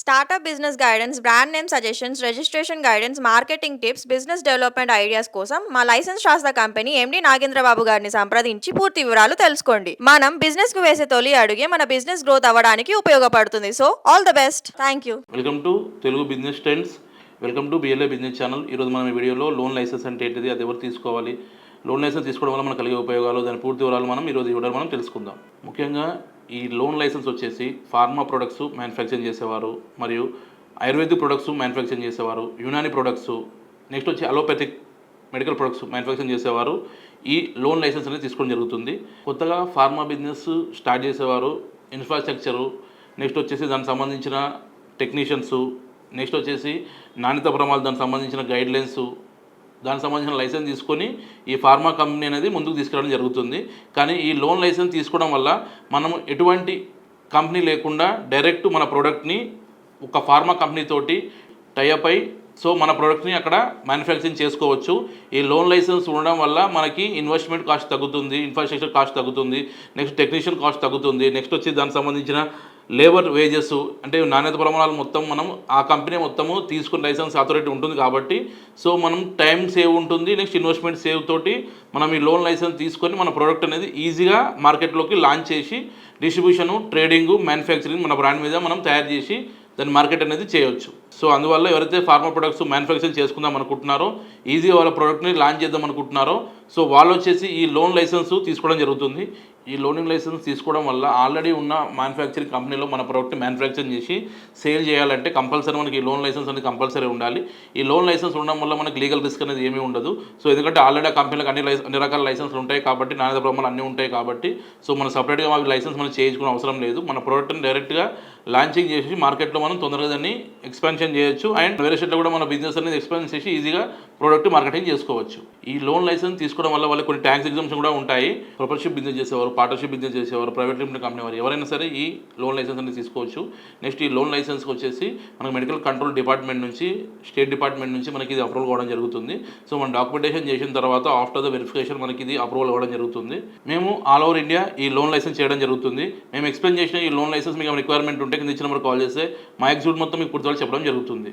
Startup business guidance, brand name suggestions, registration guidance, marketing tips, business development ideas కోసం మా licence శాస్త్ర company MD Nagendra Babu గారిని సంప్రదించి పూర్తి వివరాలు తెలుసుకోండి. మనం బిజినెస్ కు వేసే తొలి అడుగే మన బిజినెస్ గ్రోత్ అవ్వడానికి ఉపయోగపడుతుంది. So all the best. Thank you. Welcome to Telugu business trends. Welcome to BLA business channel. ఈరోజు మనం ఈ వీడియోలో లోన్ లైసెన్స్ అంటే ఏంటిది, అది ఎవరు తీసుకోవాలి, లోన్ లైసెన్స్ తీసుకోవడం వల్ల మనకు కలిగే ఉపయోగాలు, దాని పూర్తి వివరాలు మనం ఈరోజు ఈ వీడియోలో మనం తెలుసుకుందాం. ముఖ్యంగా ఈ లోన్ లైసెన్స్ వచ్చేసి ఫార్మా ప్రొడక్ట్స్ మ్యానుఫ్యాక్చరింగ్ చేసేవారు, మరియు ఆయుర్వేదిక్ ప్రొడక్ట్స్ మ్యానుఫ్యాక్చరింగ్ చేసేవారు, యునాని ప్రొడక్ట్స్, నెక్స్ట్ వచ్చి అలోపతిక్ మెడికల్ ప్రొడక్ట్స్ మ్యానుఫ్యాక్చరింగ్ చేసేవారు ఈ లోన్ లైసెన్స్ అనేది తీసుకోవడం జరుగుతుంది. కొత్తగా ఫార్మా బిజినెస్ స్టార్ట్ చేసేవారు, ఇన్ఫ్రాస్ట్రక్చరు, నెక్స్ట్ వచ్చేసి దానికి సంబంధించిన టెక్నీషియన్స్, నెక్స్ట్ వచ్చేసి నాణ్యత ప్రమాణాలు, దానికి సంబంధించిన గైడ్లైన్స్, దానికి సంబంధించిన లైసెన్స్ తీసుకొని ఈ ఫార్మా కంపెనీ అనేది ముందుకు తీసుకెళ్ళడం జరుగుతుంది. కానీ ఈ లోన్ లైసెన్స్ తీసుకోవడం వల్ల మనం ఎటువంటి కంపెనీ లేకుండా డైరెక్ట్ మన ప్రోడక్ట్ని ఒక ఫార్మా కంపెనీ తోటి టైఅప్ అయి సో మన ప్రోడక్ట్ని అక్కడ మ్యానుఫ్యాక్చరింగ్ చేసుకోవచ్చు. ఈ లోన్ లైసెన్స్ ఉండడం వల్ల మనకి ఇన్వెస్ట్మెంట్ కాస్ట్ తగ్గుతుంది, ఇన్ఫ్రాస్ట్రక్చర్ కాస్ట్ తగ్గుతుంది, నెక్స్ట్ టెక్నీషియన్ కాస్ట్ తగ్గుతుంది, నెక్స్ట్ వచ్చి దానికి సంబంధించిన లేబర్ వేజెస్ అంటే నాణ్యత ప్రమాణాలు మొత్తం మనం ఆ కంపెనీ మొత్తము తీసుకున్న లైసెన్స్ అథారిటీ ఉంటుంది కాబట్టి సో మనం టైం సేవ్ ఉంటుంది, నెక్స్ట్ ఇన్వెస్ట్మెంట్ సేవ్ తోటి మనం ఈ లోన్ లైసెన్స్ తీసుకొని మన ప్రోడక్ట్ అనేది ఈజీగా మార్కెట్లోకి లాంచ్ చేసి డిస్ట్రిబ్యూషను, ట్రేడింగు, మ్యానుఫ్యాక్చరింగ్ మన బ్రాండ్ మీద మనం తయారు చేసి దాని మార్కెట్ అనేది చేయొచ్చు. సో అందువల్ల ఎవరైతే ఫార్మా ప్రొడక్ట్స్ మ్యానుఫ్యాక్చరింగ్ చేసుకుందాం అనుకుంటున్నారో, ఈజీగా వాళ్ళ ప్రోడక్ట్ని లాంచ్ చేద్దాం అనుకుంటున్నారో, సో వాళ్ళు వచ్చేసి ఈ లోన్ లైసెన్స్ తీసుకోవడం జరుగుతుంది. ఈ లోనింగ్ లైసెన్స్ తీసుకోవడం వల్ల ఆల్రెడీ ఉన్న మ్యానుఫ్యాక్చరింగ్ కంపెనీలో మన ప్రోడక్ట్ని మ్యానుఫ్యాక్చరింగ్ చేసి సేల్ చేయాలంటే కంపల్సరీ మనకి ఈ లోన్ లైసెన్స్ అనేది కంపల్సరీ ఉండాలి. ఈ లోన్ లైసెన్స్ ఉండడం వల్ల మనకి లీగల్ రిస్క్ అనేది ఏమీ ఉండదు. సో ఎందుకంటే ఆల్రెడీ ఆ కంపెనీలకు అన్ని రకాల లైసెన్స్లు ఉంటాయి కాబట్టి, నాణ్యత ప్రమాణాలు అన్నీ ఉంటాయి కాబట్టి, సో మనం సపరేట్గా మాకు లైసెన్స్ మనం చేయించుకునే అవసరం లేదు. మన ప్రోడక్ట్ని డైరెక్ట్గా లాంచింగ్ చేసి మార్కెట్లో మనం తొందరగా దాన్ని ఎక్స్పాన్షన్ చేయొచ్చు అండ్ వేరే స్టేట్లో కూడా మన బిజినెస్ అనేది ఎక్స్పాన్షన్ చేసి ఈజీగా ప్రోడక్ట్ మార్కెటింగ్ చేసుకోవచ్చు. ఈ లోన్ లైసెన్స్ తీసుకోవడం వల్ల వాళ్ళకి కొన్ని ట్యాక్స్ ఎగ్జామ్షన్ కూడా ఉంటాయి. ప్రొపర్షిప్ బిజినెస్ చేసేవారు, పార్ట్నర్షిప్ బిజినెస్ చేసేవారు, ప్రైవేట్ లిమిటెడ్ కంపెనీ వారు ఎవరైనా సరే ఈ లోన్ లైసెన్స్ అనేది తీసుకోవచ్చు. నెక్స్ట్ ఈ లోన్ లైసెన్స్కి వచ్చేసి మనకు మెడికల్ కంట్రోల్ డిపార్ట్మెంట్ నుంచి, స్టేట్ డిపార్ట్మెంట్ నుంచి మనకి ఇది అప్రూవల్ అవ్వడం జరుగుతుంది. సో మనం డాక్యుమెంటేషన్ చేసిన తర్వాత ఆఫ్టర్ ద వెరిఫికేషన్ మనకి ఇది అప్రూవల్ అవ్వడం జరుగుతుంది. మేము ఆల్ ఓవర్ ఇండియా ఈ లోన్ లైసెన్స్ చేయడం జరుగుతుంది. మేము ఎక్స్ప్లెయిన్ చేసిన ఈ లోన్ లైసెన్స్ మీకు రిక్వైర్మెంట్ ఉంటే కింద ఇచ్చిన నెంబర్ కాల్ చేస్తే మా ఎగ్జిక్యూటివ్ మొత్తం మీకు పూర్తిగా చెప్పడం జరుగుతుంది.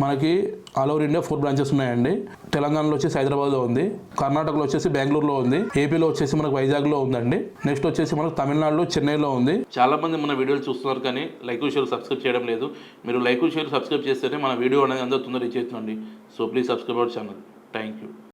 మనకి ఆల్ ఓవర్ ఇండియా 4 బ్రాంచెస్ ఉన్నాయండి. తెలంగాణలో వచ్చేసి హైదరాబాద్లో ఉంది, కర్ణాటకలో వచ్చేసి బెంగళూరులో ఉంది, ఏపీలో వచ్చేసి మనకు వైజాగ్లో ఉందండి, నెక్స్ట్ వచ్చేసి మనకు తమిళనాడులో చెన్నైలో ఉంది. చాలా మంది మన వీడియోలు చూస్తున్నారు కానీ లైక్ షేర్ సబ్స్క్రైబ్ చేయడం లేదు. మీరు లైక్ షేర్ సబ్స్క్రైబ్ చేస్తేనే మన వీడియో అనేది అందరూ తొందరగా రీచ్ అవుతుందండి. So please subscribe our channel. Thank you.